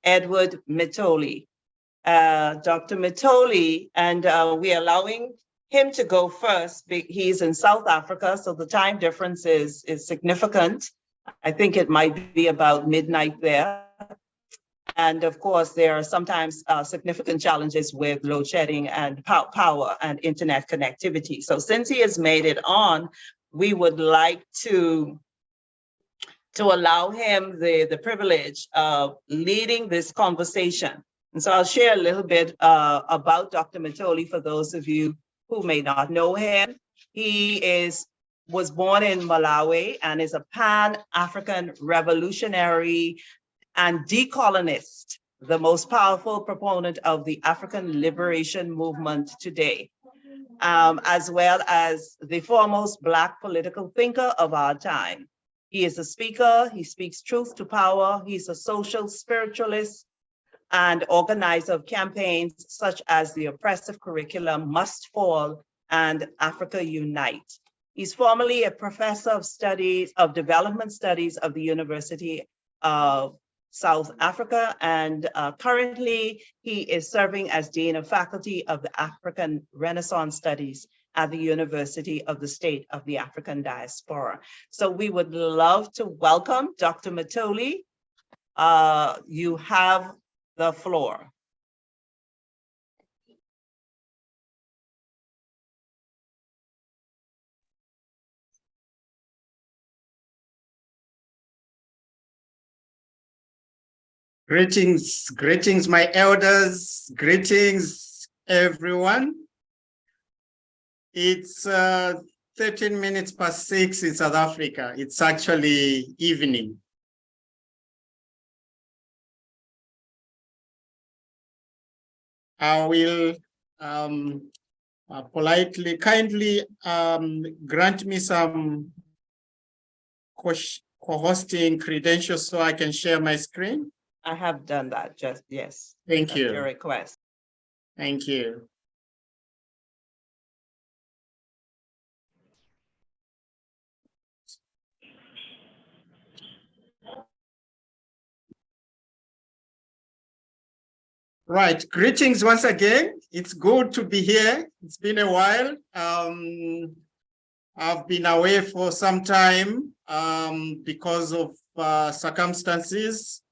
Edward Mitoli. Dr. Mitoli, and we're allowing him to go first. He's in South Africa, so the time difference is significant. I think it might be about midnight there. And of course, there are sometimes significant challenges with load shedding and power and internet connectivity. So since he has made it on, we would like to allow him the privilege of leading this conversation. And so I'll share a little bit about Dr. Mitoli for those of you who may not know him. He was born in Malawi and is a Pan-African revolutionary and decolonist, the most powerful proponent of the African liberation movement today, as well as the foremost Black political thinker of our time. He is a speaker, he speaks truth to power, he's a social spiritualist and organizer of campaigns such as the Oppressive Curriculum Must Fall and Africa Unite. He's formerly a professor of development studies of the University of South Africa, and currently he is serving as Dean of Faculty of the African Renaissance Studies at the University of the State of the African Diaspora. So we would love to welcome Dr. Mitoli. You have the floor. Greetings, my elders, greetings, everyone. It's 13 minutes past 6 in South Africa. It's actually evening. I will kindly grant me some co-hosting credentials so I can share my screen. I have done that, yes. Thank you. Your request. Thank you. Right, greetings once again. It's good to be here. It's been a while. I've been away for some time because of circumstances.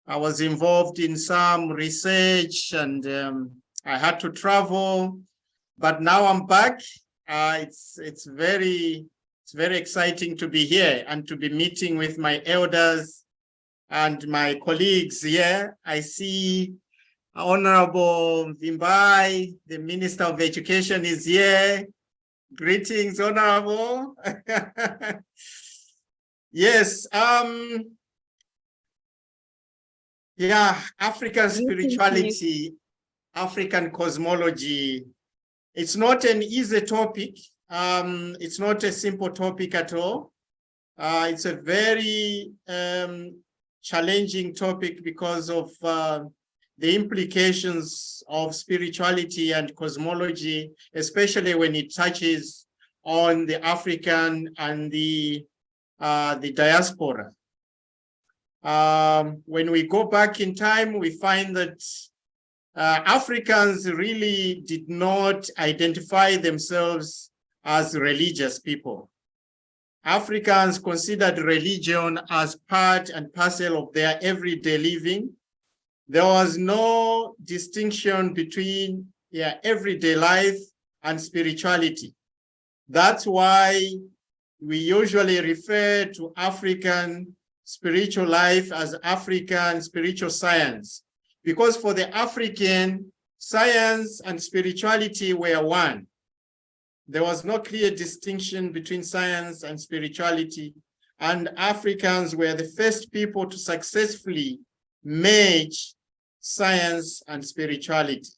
I was involved in some research and I had to travel, but now I'm back. It's very exciting to be here and to be meeting with my elders and my colleagues here. I see Honorable Vimbai, the Minister of Education, is here. Greetings, Honorable. Yes. Yeah, African spirituality, African cosmology. It's not an easy topic. It's not a simple topic at all. It's a very challenging topic because of the implications of spirituality and cosmology, especially when it touches on the African and the diaspora. When we go back in time, we find that Africans really did not identify themselves as religious people. Africans considered religion as part and parcel of their everyday living. There was no distinction between everyday life and spirituality. That's why we usually refer to African spiritual life as African spiritual science, because for the African, science and spirituality were one. There was no clear distinction between science and spirituality, and Africans were the first people to successfully merge science and spirituality.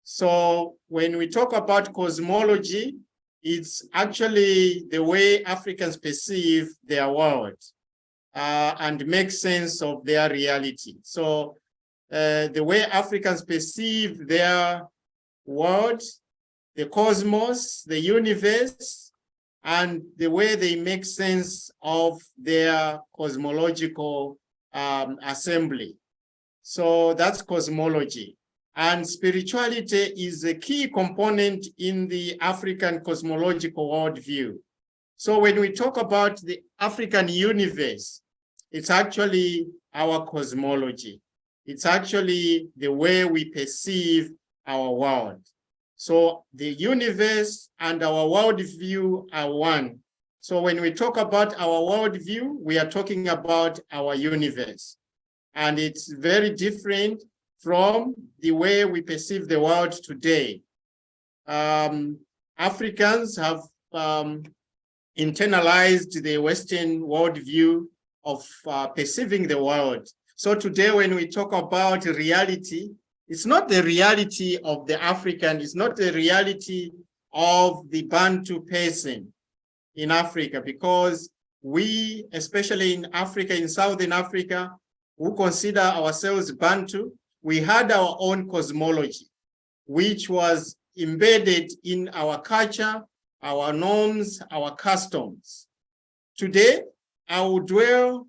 So when we talk about cosmology, it's actually the way Africans perceive their world and make sense of their reality. So the way Africans perceive their world, the cosmos, the universe, and the way they make sense of their cosmological assembly. So that's cosmology. And spirituality is a key component in the African cosmological worldview. So when we talk about the African universe, it's actually our cosmology. It's actually the way we perceive our world. So the universe and our worldview are one. So when we talk about our worldview, we are talking about our universe. And it's very different from the way we perceive the world today. Africans have internalized the Western worldview of perceiving the world. So today when we talk about reality, it's not the reality of the African, it's not the reality of the Bantu person in Africa, because we, especially in Africa, in Southern Africa, who consider ourselves Bantu, we had our own cosmology, which was embedded in our culture, our norms, our customs. Today, I will dwell,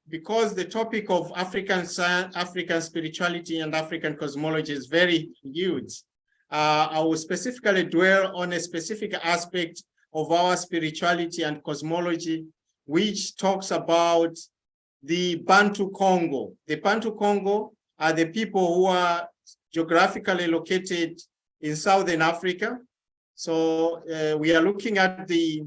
because the topic of African science, African spirituality and African cosmology is very huge. I will specifically dwell on a specific aspect of our spirituality and cosmology, which talks about the Bantu Congo. The Bantu Congo are the people who are geographically located in Southern Africa. So we are looking at the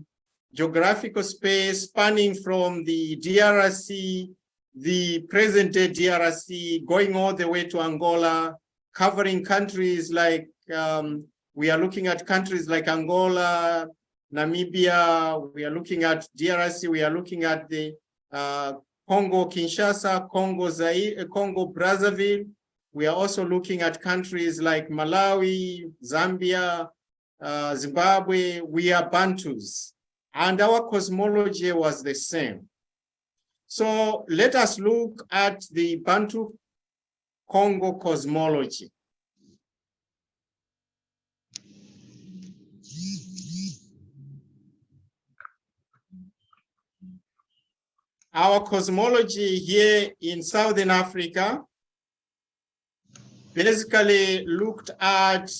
geographical space spanning from the DRC, the present-day DRC, going all the way to Angola, covering countries like, we are looking at countries like Angola, Namibia, we are looking at DRC, we are looking at the Congo Kinshasa, Congo Zaire, Congo Brazzaville. We are also looking at countries like Malawi, Zambia, Zimbabwe. We are Bantus, and our cosmology was the same. So let us look at the Bantu Congo cosmology. Our cosmology here in Southern Africa basically looked at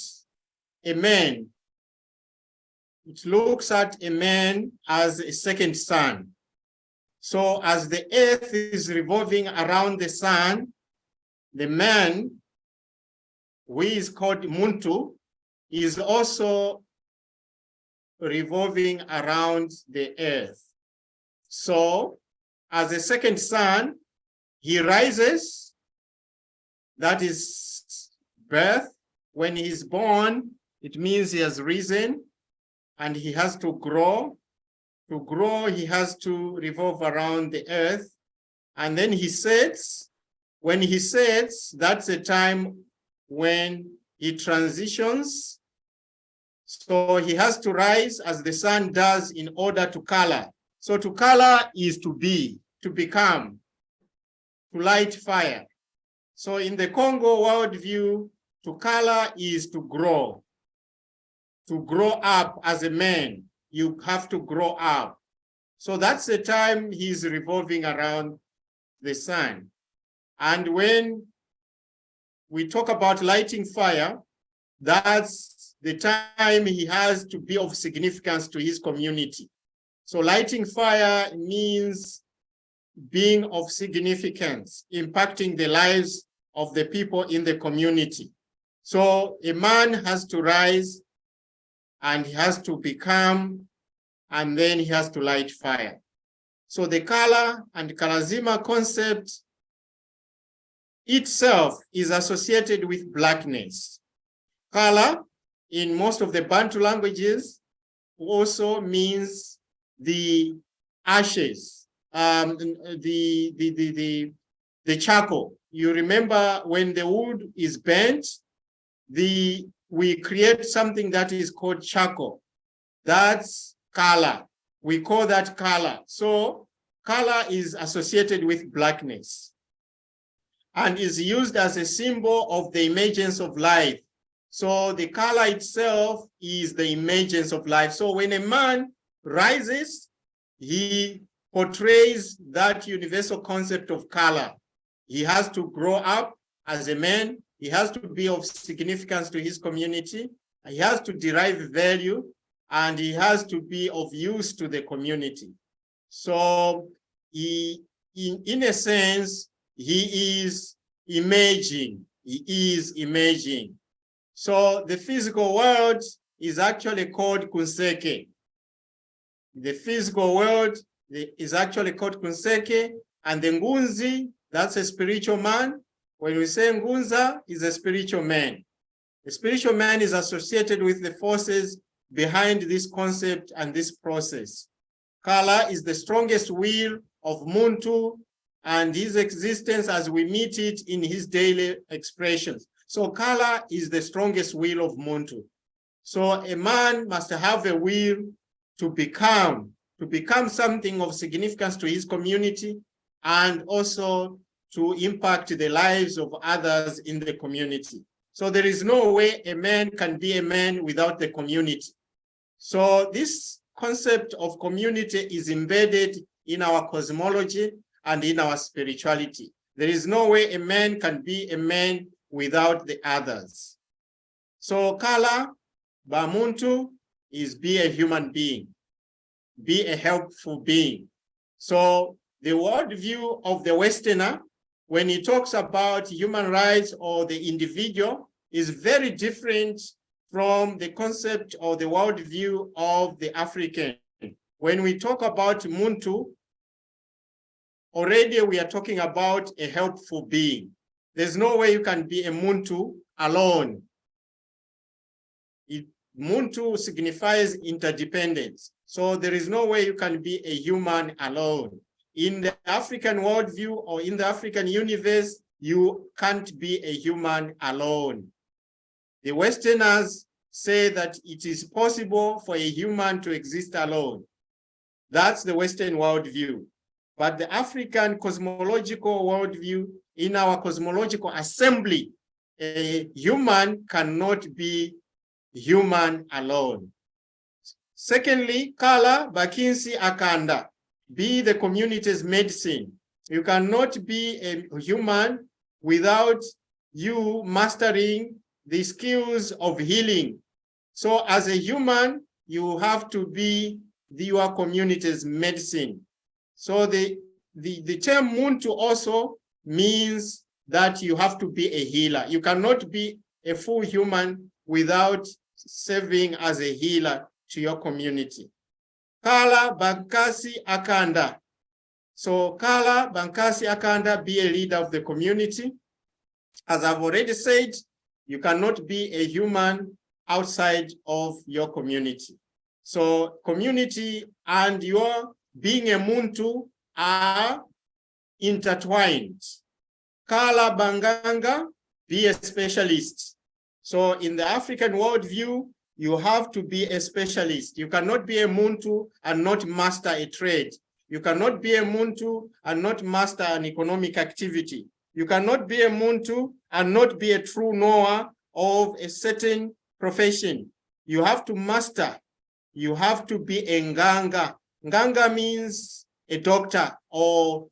a man. It looks at a man as a second sun. So as the earth is revolving around the sun, the man, who is called Ubuntu, is also revolving around the earth. So as a second sun, he rises, that is birth. When he is born, it means he has risen and he has to grow. To grow, he has to revolve around the earth. And then he sets. When he sets, that's a time when he transitions. So he has to rise as the sun does in order to color. So to color is to be, to become, to light fire. So in the Congo worldview, to color is to grow up as a man. You have to grow up. So that's the time he's revolving around the sun. And when we talk about lighting fire, that's the time he has to be of significance to his community. So lighting fire means being of significance, impacting the lives of the people in the community. So a man has to rise and he has to become, and then he has to light fire. So the Kala and Kalazima concept itself is associated with blackness. Kala, in most of the Bantu languages, also means the ashes, the charcoal. You remember when the wood is burnt, we create something that is called charcoal. That's color. We call that color. So color is associated with blackness and is used as a symbol of the emergence of life. So the color itself is the emergence of life. So when a man rises, he portrays that universal concept of color. He has to grow up as a man. He has to be of significance to his community. He has to derive value, and he has to be of use to the community. So in a sense, he is emerging. He is emerging. So the physical world is actually called Kunseke. The physical world is actually called Kunseke, and the Ngunzi, that's a spiritual man. When we say Ngunza, is a spiritual man. The spiritual man is associated with the forces behind this concept and this process. Kala is the strongest will of Muntu and his existence as we meet it in his daily expressions. So Kala is the strongest will of Muntu. So a man must have a will to become something of significance to his community, and also to impact the lives of others in the community. So there is no way a man can be a man without the community. So this concept of community is embedded in our cosmology and in our spirituality. There is no way a man can be a man without the others. So Kala Bamuntu is be a human being, be a helpful being. So the worldview of the Westerner, when he talks about human rights or the individual, is very different from the concept or the worldview of the African. When we talk about Muntu, already we are talking about a helpful being. There's no way you can be a Muntu alone. Muntu signifies interdependence. So there is no way you can be a human alone. In the African worldview or in the African universe, you can't be a human alone. The Westerners say that it is possible for a human to exist alone. That's the Western worldview. But the African cosmological worldview, in our cosmological assembly, a human cannot be human alone. Secondly, Kala Bakinsi Akanda, be the community's medicine. You cannot be a human without you mastering the skills of healing. So as a human, you have to be your community's medicine. So the term Muntu also means that you have to be a healer. You cannot be a full human without serving as a healer to your community. Kala Bankasi Akanda. So Kala Bankasi Akanda, be a leader of the community. As I've already said, you cannot be a human outside of your community. So community and your being a Muntu are intertwined. Kala Banganga, be a specialist. So in the African worldview, you have to be a specialist. You cannot be a Muntu and not master a trade. You cannot be a Muntu and not master an economic activity. You cannot be a Muntu and not be a true knower of a certain profession. You have to master. You have to be a Nganga. Nganga means a doctor or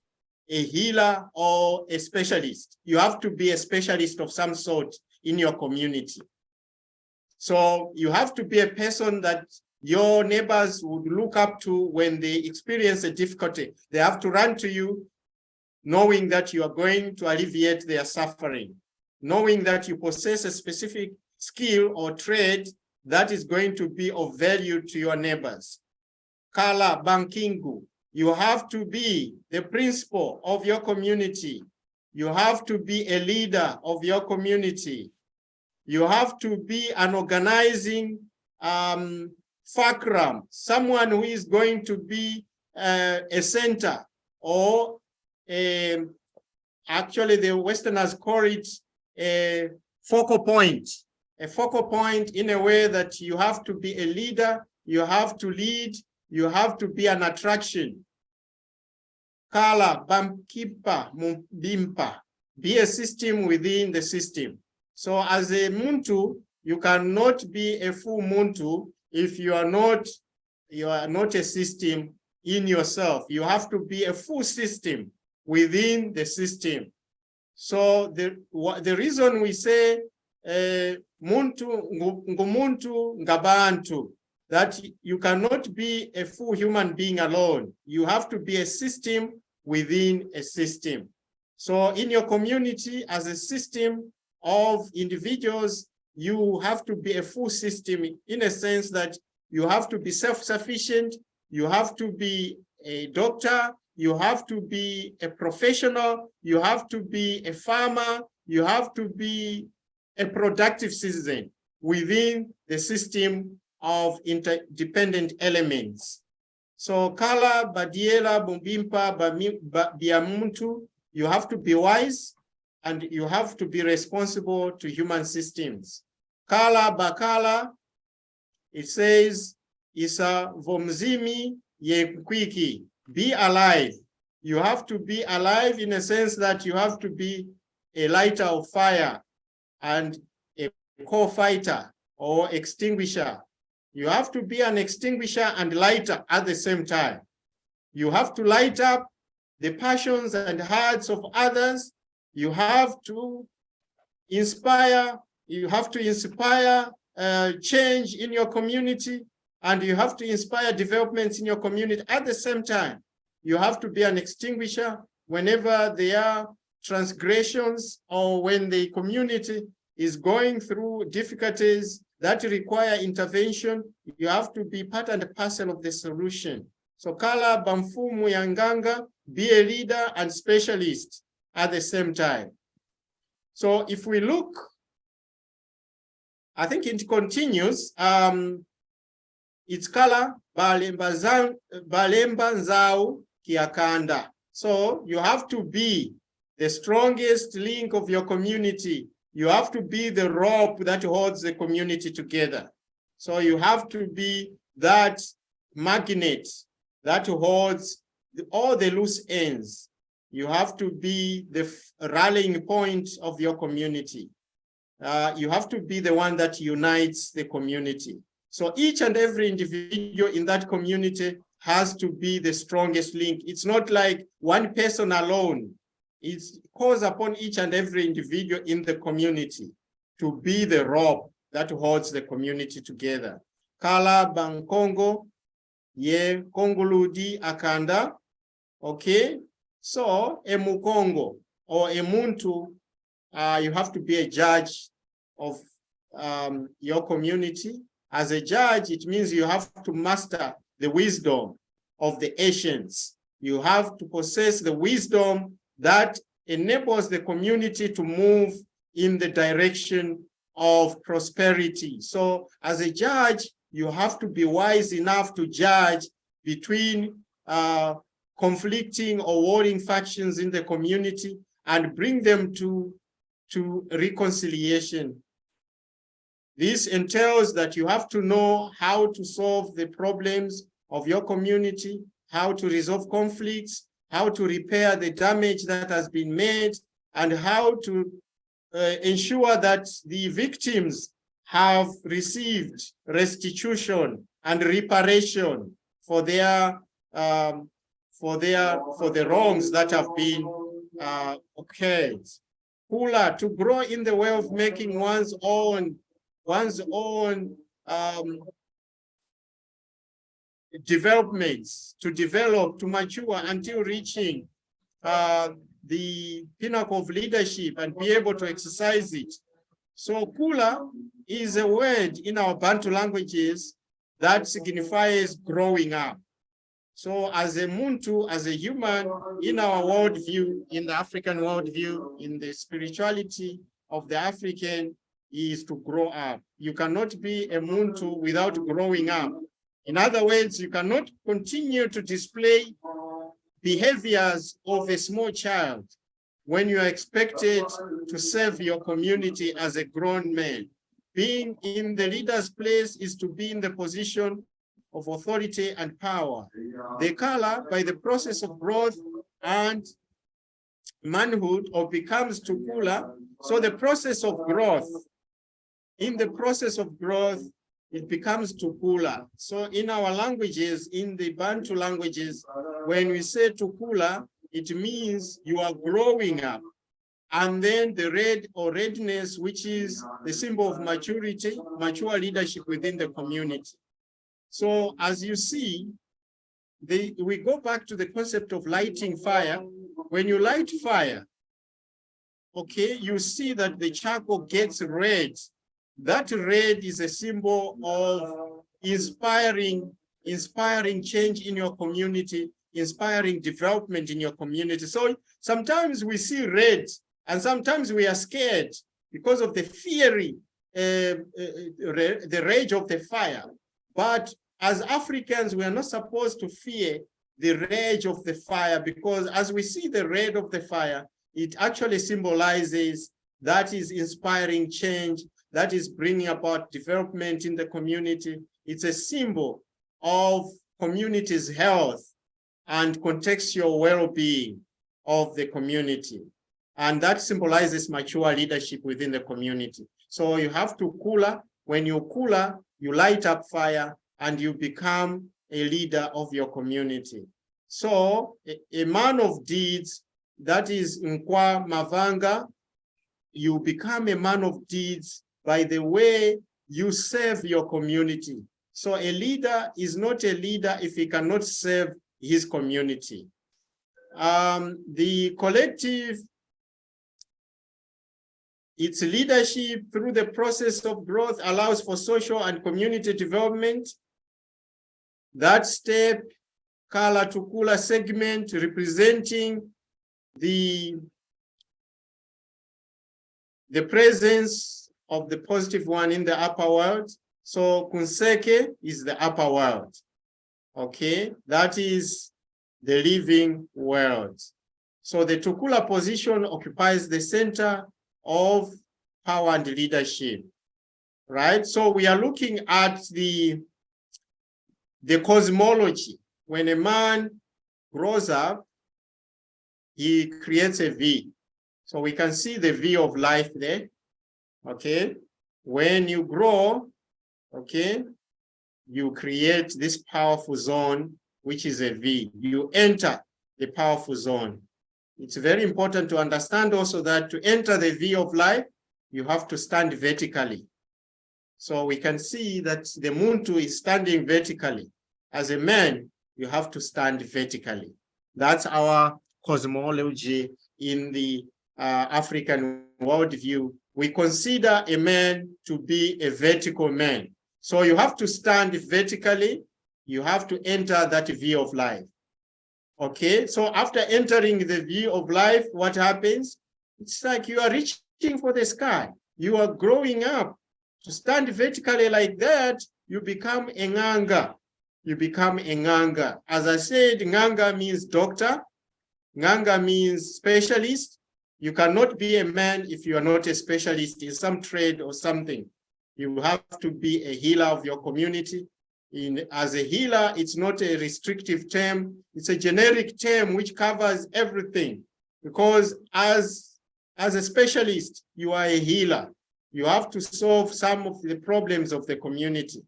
a healer or a specialist. You have to be a specialist of some sort in your community. So you have to be a person that your neighbors would look up to when they experience a difficulty. They have to run to you, knowing that you are going to alleviate their suffering, knowing that you possess a specific skill or trade that is going to be of value to your neighbors. Kala Bankingu, you have to be the principal of your community. You have to be a leader of your community. You have to be an organizing fulcrum, someone who is going to be a center, or actually the Westerners call it a focal point in a way that you have to be a leader, you have to lead, you have to be an attraction. Kala Bamkipa Bimpa, be a system within the system. So as a Muntu, you cannot be a full Muntu if you are not a system in yourself. You have to be a full system within the system. So the reason we say muntu ngumuntu ngabantu, that you cannot be a full human being alone. You have to be a system within a system. So in your community, as a system of individuals, you have to be a full system in a sense that you have to be self-sufficient, you have to be a doctor, you have to be a professional, you have to be a farmer, you have to be a productive citizen within the system of interdependent elements. So Kala, Badiela, Bumbimpa, Biamuntu, you have to be wise and you have to be responsible to human systems. Kala, Bakala, it says, Isa Vomzimi Yekwiki, be alive. You have to be alive in a sense that you have to be a lighter of fire and a co-fighter or extinguisher. You have to be an extinguisher and lighter at the same time. You have to light up the passions and hearts of others. You have to inspire, change in your community, and you have to inspire developments in your community at the same time. You have to be an extinguisher whenever there are transgressions or when the community is going through difficulties that require intervention. You have to be part and parcel of the solution. So Kala Bamfumu Yanganga, be a leader and specialist at the same time. So if we look, I think it continues. It's Kala Balemba Nzau Kiakanda. So you have to be the strongest link of your community. You have to be the rope that holds the community together. So you have to be that magnet that holds all the loose ends. You have to be the rallying point of your community. You have to be the one that unites the community. So each and every individual in that community has to be the strongest link. It's not like one person alone. It calls upon each and every individual in the community to be the rope that holds the community together. Kala Bankongo, ye Kongoludi Akanda. Okay, so Emukongo or Emuntu, you have to be a judge of your community. As a judge, it means you have to master the wisdom of the ancients. You have to possess the wisdom that enables the community to move in the direction of prosperity. So as a judge, you have to be wise enough to judge between conflicting or warring factions in the community and bring them to reconciliation. This entails that you have to know how to solve the problems of your community, how to resolve conflicts, how to repair the damage that has been made, and how to ensure that the victims have received restitution and reparation for the wrongs that have been occurred. Kula, to grow in the way of making one's own developments, to develop, to mature until reaching the pinnacle of leadership and be able to exercise it. So Kula is a word in our Bantu languages that signifies growing up. So as a Muntu, as a human, in our worldview, in the African worldview, in the spirituality of the African, is to grow up. You cannot be a Muntu without growing up. In other words, you cannot continue to display behaviors of a small child when you are expected to serve your community as a grown man. Being in the leader's place is to be in the position of authority and power. The Kala, by the process of growth and manhood, or becomes Tukula. So the process of growth, in the process of growth, it becomes Tukula. So in our languages, in the Bantu languages, when we say Tukula, it means you are growing up. and then the red or redness, which is the symbol of maturity, mature leadership within the community. So as you see, we go back to the concept of lighting fire. When you light fire, okay, you see that the charcoal gets red. That red is a symbol of inspiring change in your community, inspiring development in your community. So sometimes we see red, and sometimes we are scared because of the fiery, the rage of the fire. But as Africans, we are not supposed to fear the rage of the fire, because as we see the red of the fire, it actually symbolizes that is inspiring change, that is bringing about development in the community. It's a symbol of community's health and contextual well-being of the community. And that symbolizes mature leadership within the community. So you have to cooler. When you cooler, you light up fire and you become a leader of your community. So a man of deeds, that is Nkwa Mavanga, you become a man of deeds by the way you serve your community. So a leader is not a leader if he cannot serve his community. The collective, its leadership through the process of growth allows for social and community development. That step, Kala Tukula segment, representing the presence of the positive one in the upper world. So Kunseke is the upper world. Okay, that is the living world. So the Tukula position occupies the center of power and leadership, right? So we are looking at the cosmology. When a man grows up, he creates a V. So we can see the V of life there, okay? When you grow, okay, you create this powerful zone, which is a V. You enter the powerful zone. It's very important to understand also that to enter the V of life, you have to stand vertically. So we can see that the Muntu is standing vertically. As a man, you have to stand vertically. That's our cosmology in the African worldview. We consider a man to be a vertical man. So you have to stand vertically. You have to enter that V of life. Okay, so after entering the V of life, what happens? It's like you are reaching for the sky. You are growing up. To stand vertically like that, you become a Nganga. You become a Nganga. As I said, Nganga means doctor. Nganga means specialist. You cannot be a man if you are not a specialist in some trade or something. You have to be a healer of your community. As a healer, it's not a restrictive term. It's a generic term which covers everything. Because as a specialist, you are a healer. You have to solve some of the problems of the community.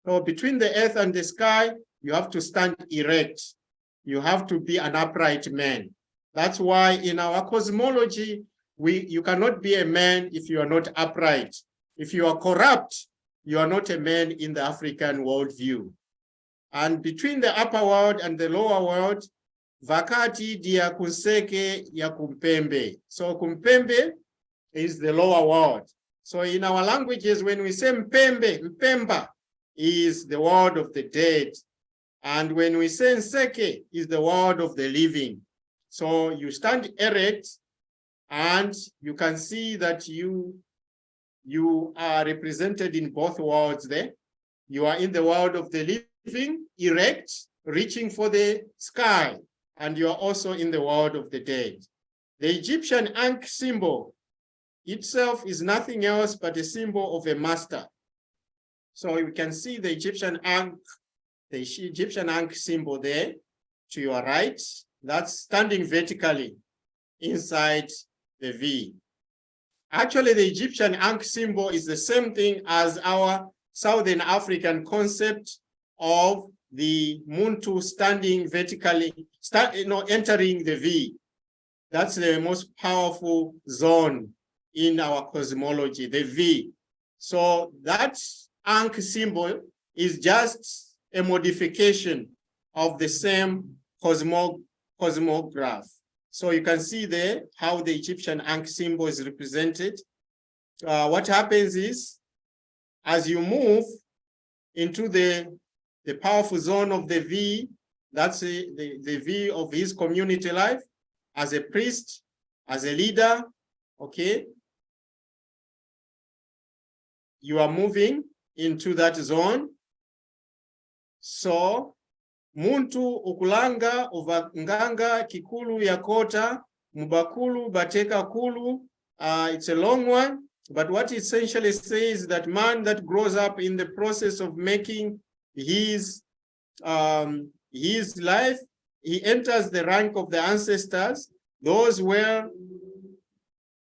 So between the earth and the sky, you have to stand erect. You have to be an upright man. That's why in our cosmology, you cannot be a man if you are not upright. If you are corrupt, you are not a man in the African worldview. And between the upper world and the lower world, vakati dia kunseke ya kumpembe. So kumpembe is the lower world. So in our languages, when we say mpembe, mpemba is the world of the dead. And when we say nseke is the world of the living. So you stand erect and you can see that you are represented in both worlds there. You are in the world of the living, erect, reaching for the sky, and you are also in the world of the dead. The Egyptian Ankh symbol itself is nothing else but a symbol of a master. So you can see the Egyptian Ankh symbol there to your right. That's standing vertically inside the V. Actually, the Egyptian Ankh symbol is the same thing as our Southern African concept of the Muntu standing vertically, entering the V. That's the most powerful zone in our cosmology, the V. So that Ankh symbol is just a modification of the same cosmograph. So you can see there how the Egyptian Ankh symbol is represented. What happens is, as you move into the powerful zone of the V, that's the V of his community life, as a priest, as a leader, okay? You are moving into that zone. So, muntu ukulanga nganga kikulu yakota mubakulu bateka kulu. It's a long one, but what it essentially says that man that grows up in the process of making his life, he enters the rank of the ancestors. Those were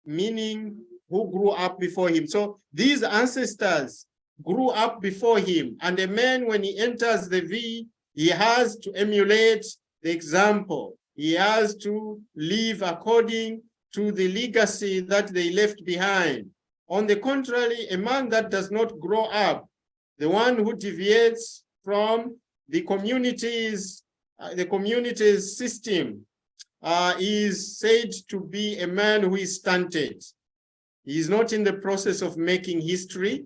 meaning who grew up before him. So these ancestors grew up before him, and a man, when he enters the V, he has to emulate the example. He has to live according to the legacy that they left behind. On the contrary, a man that does not grow up, the one who deviates from the community's system, is said to be a man who is stunted. He is not in the process of making history,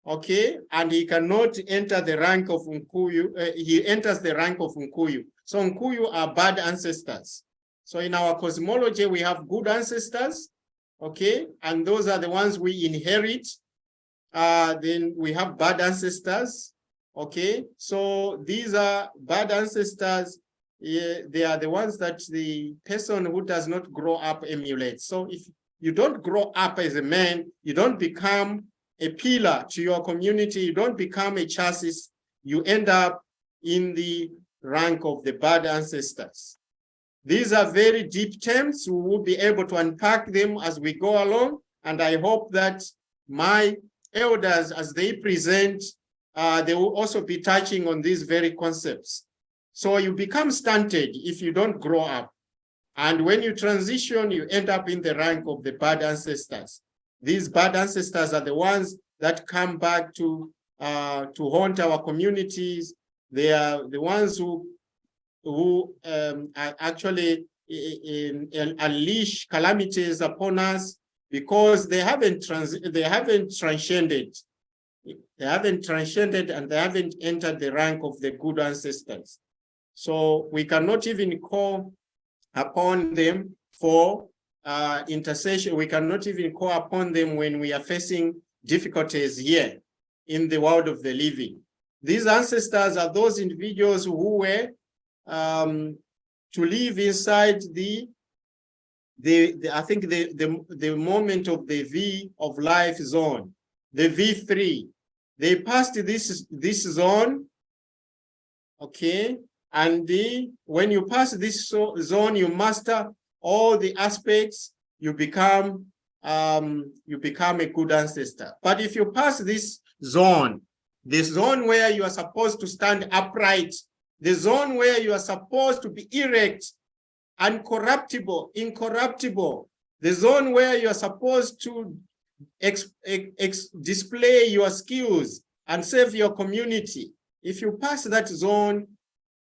okay? And he cannot enter the rank of Nkuyu. He enters the rank of Nkuyu. So Nkuyu are bad ancestors. So in our cosmology, we have good ancestors, okay? And those are the ones we inherit. Then we have bad ancestors, okay? So these are bad ancestors. Yeah, they are the ones that the person who does not grow up emulates. So if you don't grow up as a man, you don't become a pillar to your community, you don't become a chassis, you end up in the rank of the bad ancestors. These are very deep terms. We will be able to unpack them as we go along. And I hope that my elders, as they present, they will also be touching on these very concepts. So you become stunted if you don't grow up. And when you transition, you end up in the rank of the bad ancestors. These bad ancestors are the ones that come back to haunt our communities. They are the ones who actually unleash calamities upon us because they haven't transcended. They haven't transcended and they haven't entered the rank of the good ancestors. So we cannot even call upon them for intercession. We cannot even call upon them when we are facing difficulties here in the world of the living. These ancestors are those individuals who were to live inside the moment of the V of life zone, the V3. They passed this zone, okay? And when you pass this zone, you master all the aspects, you become a good ancestor. But if you pass this zone, the zone where you are supposed to stand upright, the zone where you are supposed to be erect, incorruptible, the zone where you are supposed to display your skills and serve your community. If you pass that zone,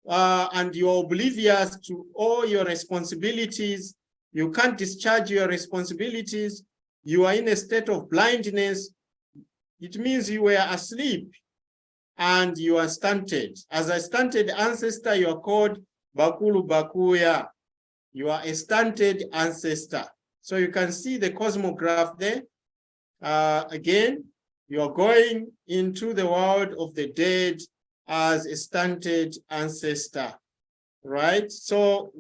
and you're oblivious to all your responsibilities, you can't discharge your responsibilities, you are in a state of blindness, it means you were asleep and you are stunted. As a stunted ancestor, you are called Bakulu Bakuya. You are a stunted ancestor. So you can see the cosmograph there. Again, you are going into the world of the dead as a stunted ancestor, right? So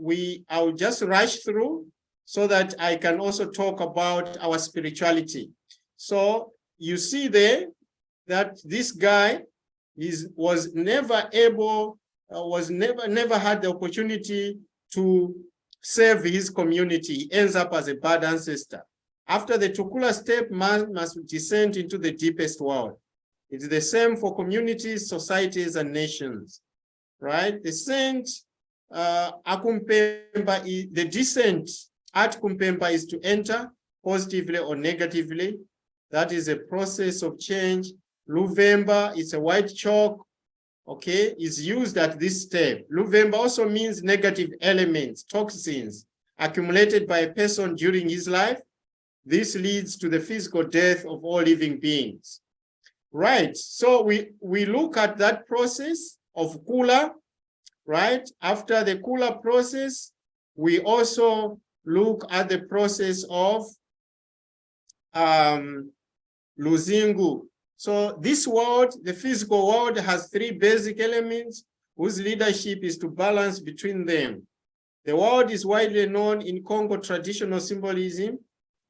I'll just rush through so that I can also talk about our spirituality. So you see there that this guy was never had the opportunity to serve his community. He ends up as a bad ancestor. After the Tukula step, man must descend into the deepest world. It's the same for communities, societies, and nations, right? The saint Akumpemba, the descent At Kumpemba is to enter positively or negatively. That is a process of change. Luvemba is a white chalk, okay, is used at this step. Luvemba also means negative elements, toxins, accumulated by a person during his life. This leads to the physical death of all living beings. Right, so we look at that process of Kula, right? After the Kula process, we also look at the process of Luzingu. So this world, the physical world, has three basic elements whose leadership is to balance between them. The world is widely known in Congo traditional symbolism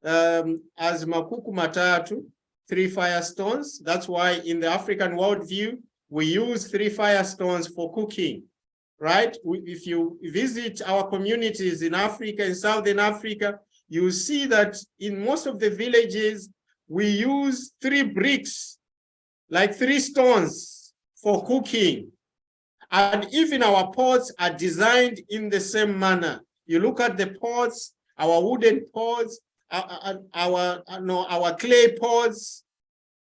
as Makuku Matatu, 3 firestones. That's why in the African worldview, we use 3 firestones for cooking, right? If you visit our communities in Africa, in Southern Africa, you see that in most of the villages, we use 3 bricks, like 3 stones for cooking. And even our pots are designed in the same manner. You look at the pots, our wooden pots, our clay pots,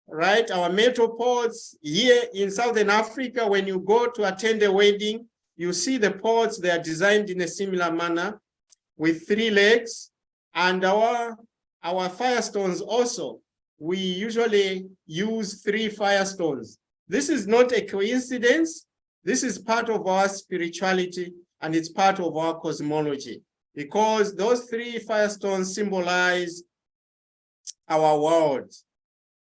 right? Our metal pots. Here in Southern Africa, when you go to attend a wedding, you see the pots, they are designed in a similar manner with 3 legs. And our firestones also, we usually use 3 firestones. This is not a coincidence. This is part of our spirituality and it's part of our cosmology, because those 3 firestones symbolize our world.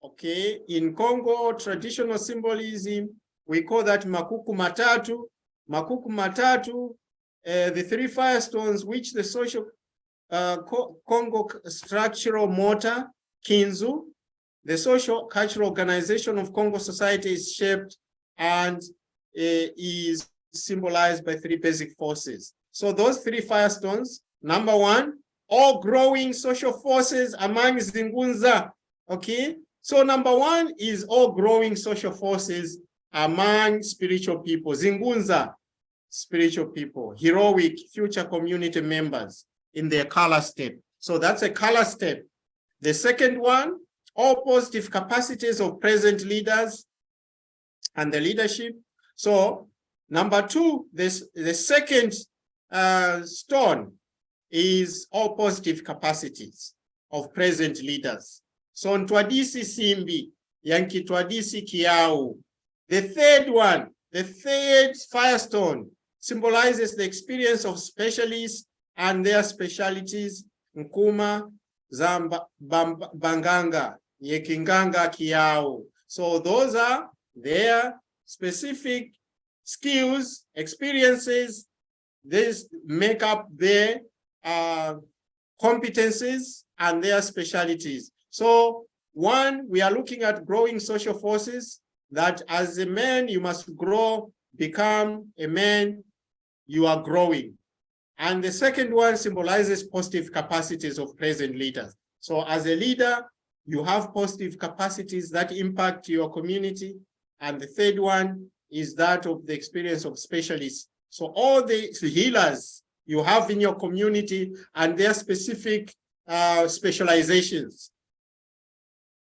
Okay, in Congo traditional symbolism, we call that Makuku Matatu. Makuku Matatu, the 3 firestones which the social Congo structural mortar, Kinzu, the social cultural organization of Congo society is shaped and is symbolized by 3 basic forces. So those 3 firestones, number 1, all growing social forces among Zingunza. Okay, so number 1 is all growing social forces among spiritual people. Zingunza, spiritual people, heroic future community members in their color step. So that's a color step. The second one, all positive capacities of present leaders and the leadership. So number 2, the second stone is all positive capacities of present leaders. So Ntwadisi Simbi, Yanki Twadisi Kiau. The third one, the third firestone, symbolizes the experience of specialists and their specialties, Nkuma, Zamba, Banganga, Yekinganga Kiau. So those are their specific skills, experiences. These make up their competencies and their specialties. So 1, we are looking at growing social forces, that as a man, you must grow, become a man, you are growing. And the second one symbolizes positive capacities of present leaders. So as a leader, you have positive capacities that impact your community. And the third one is that of the experience of specialists. So all the healers you have in your community and their specific specializations.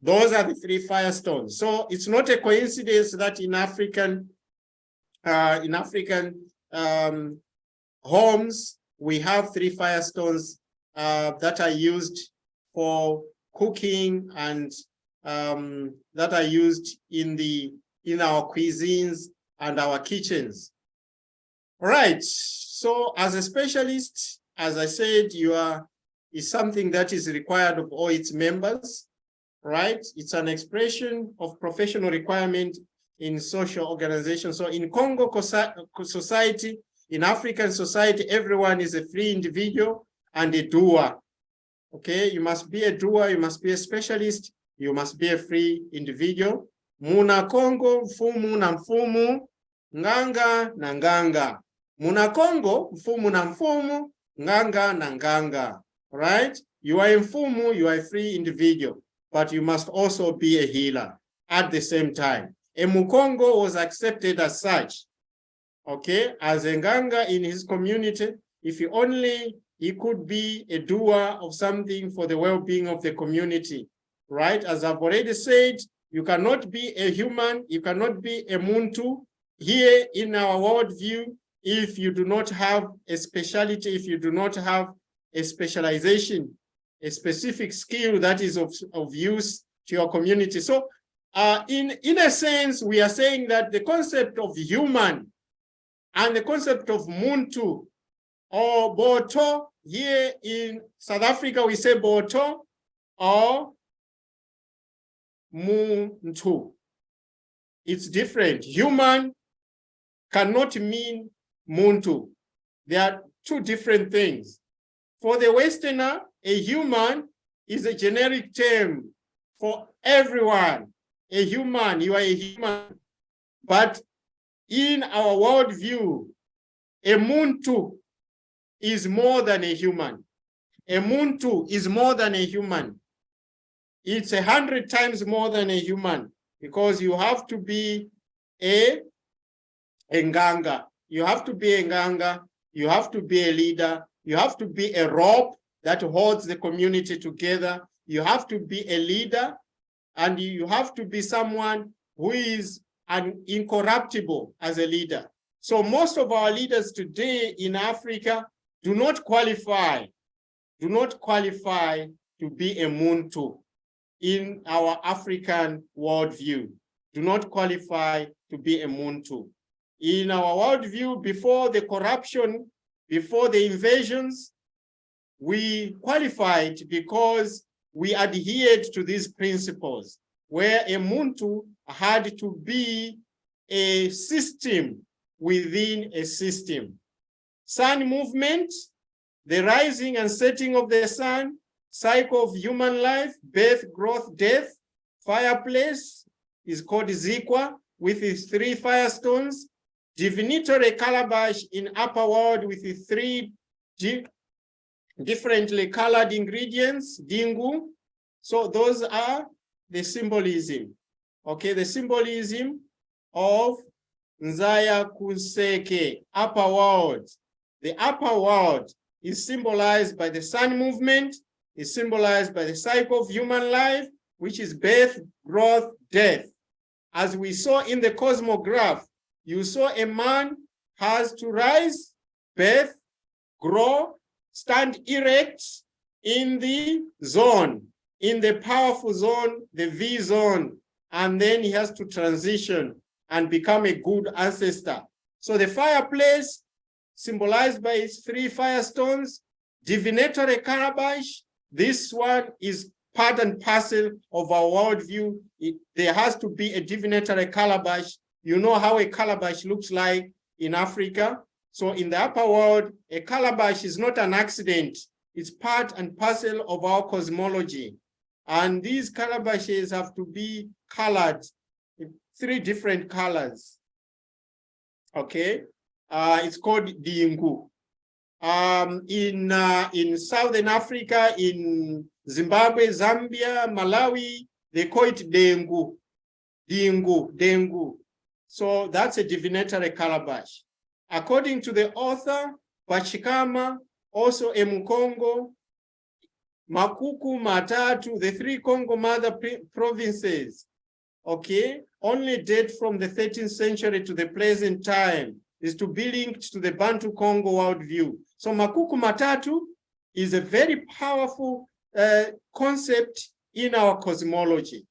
Those are the 3 firestones. So it's not a coincidence that in African homes, we have 3 firestones that are used for cooking and that are used in our cuisines and our kitchens. All right, so as a specialist, as I said, is something that is required of all its members, right? It's an expression of professional requirement in social organization. So in Congo society, in African society, everyone is a free individual and a doer. Okay, you must be a doer, you must be a specialist, you must be a free individual. Muna Congo, mfumu na mfumu, nganga na nganga. Muna Congo, mfumu na mfumu, nganga na nganga. Right? You are a mfumu, you are a free individual, but you must also be a healer at the same time. A Mukongo was accepted as such. Okay, as a nganga in his community, if he only He could be a doer of something for the well-being of the community, right? As I've already said, you cannot be a human, you cannot be a Muntu here in our worldview if you do not have a speciality, if you do not have a specialization, a specific skill that is of use to your community. So in a sense, we are saying that the concept of human and the concept of Muntu or Boto, here in South Africa, we say Boto or Muntu. It's different. Human cannot mean Muntu. They are two different things. For the Westerner, a human is a generic term for everyone. A human, you are a human. But in our worldview, a Muntu is more than a human. A Muntu is more than a human. It's 100 times more than a human, because you have to be a Nganga. You have to be a Nganga. You have to be a leader. You have to be a rope that holds the community together. You have to be a leader, and you have to be someone who is incorruptible as a leader. So most of our leaders today in Africa do not qualify to be a Muntu in our African worldview. Do not qualify to be a Muntu. In our worldview, before the corruption, before the invasions, we qualified because we adhered to these principles, where a Muntu had to be a system within a system. Sun movement, the rising and setting of the sun, cycle of human life, birth, growth, death. Fireplace is called Zikwa with its 3 firestones. Divinatory calabash in upper world with its 3 differently colored ingredients, Dingu. So those are the symbolism. Okay, the symbolism of Nzaya Kuseke, upper world. The upper world is symbolized by the sun movement, is symbolized by the cycle of human life, which is birth, growth, death. As we saw in the cosmograph, you saw a man has to rise, birth, grow, stand erect in the zone, in the powerful zone, the V zone, and then he has to transition and become a good ancestor. So the fireplace, symbolized by its 3 firestones, divinatory calabash, this one is part and parcel of our worldview. There has to be a divinatory calabash. You know how a calabash looks like in Africa. So in the upper world, a calabash is not an accident. It's part and parcel of our cosmology. And these calabashes have to be colored in 3 different colors. Okay, it's called Dingu. In Southern Africa, in Zimbabwe, Zambia, Malawi, they call it Dengu. Dengu. So that's a divinatory calabash. According to the author, Bachikama, also a Mukongo, Makuku, Matatu, the 3 Congo mother provinces, okay, only date from the 13th century to the present time, is to be linked to the Bantu Congo worldview. So Makuku Matatu is a very powerful concept in our cosmology.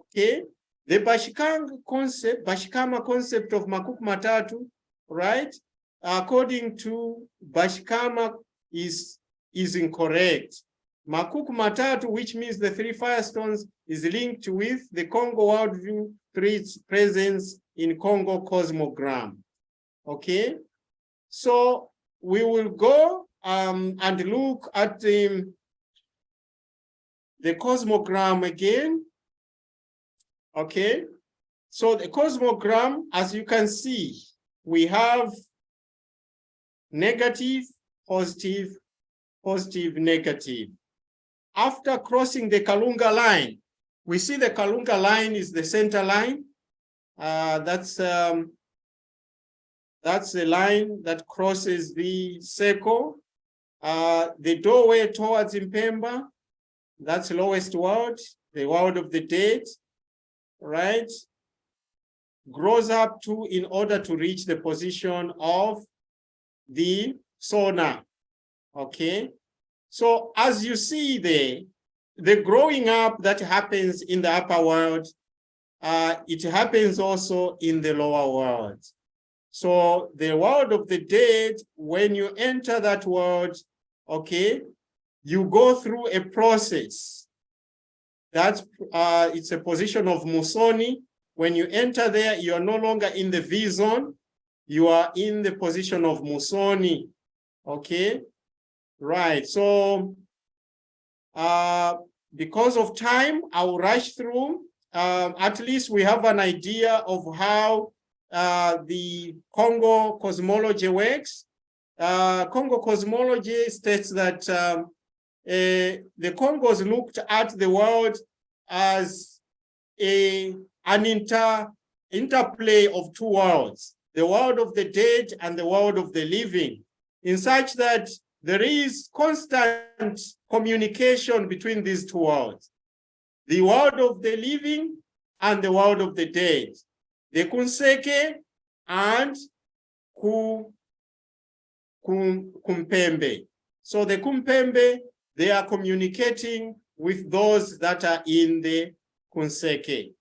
Okay, the Bashikama concept of Makuku Matatu, right? According to Bashikama, is incorrect. Makuku Matatu, which means the 3 firestones, is linked with the Congo worldview through its presence in Congo cosmogram. Okay, so we will go and look at the cosmogram again. Okay, so the cosmogram, as you can see, we have negative, positive, positive, negative. After crossing the Kalunga line, we see the Kalunga line is the center line. That's the line that crosses the circle. the doorway towards Mpemba, that's lowest world, the world of the dead, right? Grows up to in order to reach the position of the Sona, okay? So as you see there, the growing up that happens in the upper world, it happens also in the lower world. So the world of the dead, when you enter that world, okay, you go through a process. That's it's a position of Musoni. When you enter there, you are no longer in the V zone. You are in the position of Musoni. Okay, right. So because of time, I'll rush through. At least we have an idea of how the Congo cosmology works. Congo cosmology states that the Congos looked at the world as an interplay of two worlds, the world of the dead and the world of the living, in such that there is constant communication between these two worlds, the world of the living and the world of the dead, the Kunseke and Kumpembe. So the Kumpembe, they are communicating with those that are in the Kunseke.